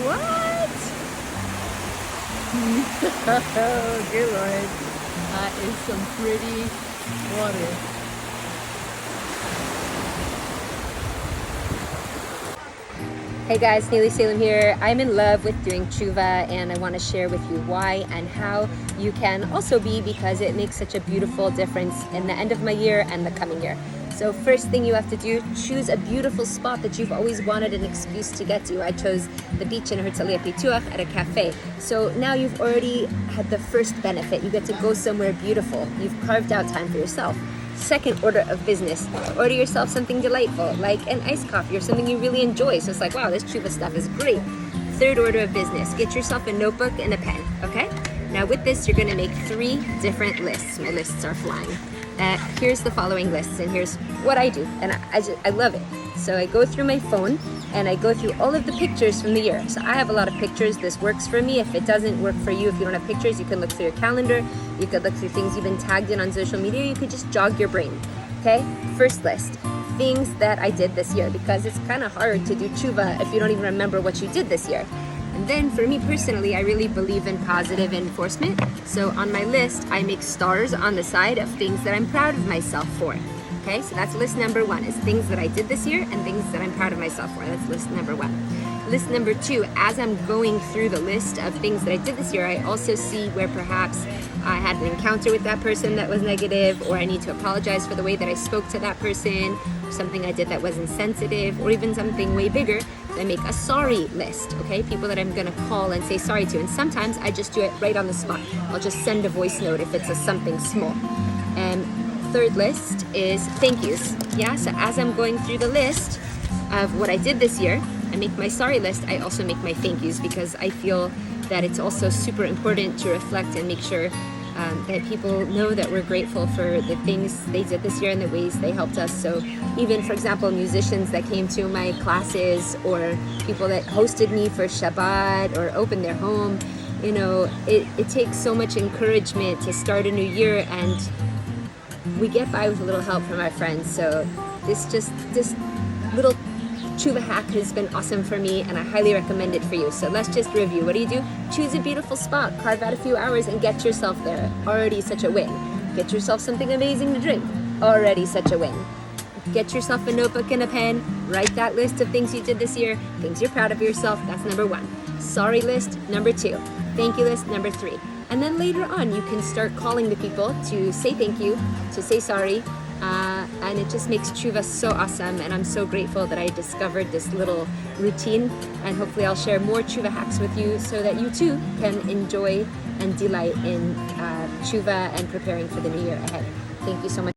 What? Oh, good Lord. That is some pretty water. Hey guys, Nili Salem here. I'm in love with doing tshuva and I want to share with you why and how you can also be, because it makes such a beautiful difference in the end of my year and the coming year. So first thing you have to do, choose a beautiful spot that you've always wanted an excuse to get to. I chose the beach in Herzliya Pituach at a cafe. So now you've already had the first benefit. You get to go somewhere beautiful. You've carved out time for yourself. Second order of business, order yourself something delightful, like an iced coffee or something you really enjoy. So it's like, wow, this tshuva stuff is great. Third order of business, get yourself a notebook and a pen, okay? Now with this, you're gonna make 3 different lists. My lists are flying. Here's the following lists, and here's what I do, and I love it. So I go through my phone, and I go through all of the pictures from the year. So I have a lot of pictures. This works for me. If it doesn't work for you, if you don't have pictures, you can look through your calendar. You could look through things you've been tagged in on social media. You could just jog your brain, okay? First list, things that I did this year, because it's kind of hard to do tshuva if you don't even remember what you did this year. And then for me personally, I really believe in positive enforcement. So on my list, I make stars on the side of things that I'm proud of myself for. Okay, so that's list number 1, is things that I did this year and things that I'm proud of myself for. That's list number 1. List number 2, as I'm going through the list of things that I did this year, I also see where perhaps I had an encounter with that person that was negative, or I need to apologize for the way that I spoke to that person, or something I did that was insensitive, or even something way bigger. I make a sorry list, okay? People that I'm gonna call and say sorry to. And sometimes I just do it right on the spot. I'll just send a voice note if it's something small. And third list is thank yous. Yeah, so as I'm going through the list of what I did this year, I make my sorry list. I also make my thank yous, because I feel that it's also super important to reflect and make sure that people know that we're grateful for the things they did this year and the ways they helped us. So even, for example, musicians that came to my classes, or people that hosted me for Shabbat or opened their home, you know, it takes so much encouragement to start a new year, and we get by with a little help from our friends. So this little tshuva hack has been awesome for me, and I highly recommend it for you. So let's just review. What do? Choose a beautiful spot, carve out a few hours, and get yourself there. Already such a win. Get yourself something amazing to drink. Already such a win. Get yourself a notebook and a pen. Write that list of things you did this year, things you're proud of yourself. That's number 1. Sorry list, number 2. Thank you list, number 3. And then later on, you can start calling the people to say thank you, to say sorry, and it just makes tshuva so awesome. And I'm so grateful that I discovered this little routine, and hopefully I'll share more tshuva hacks with you so that you too can enjoy and delight in tshuva and preparing for the new year ahead. Thank you so much.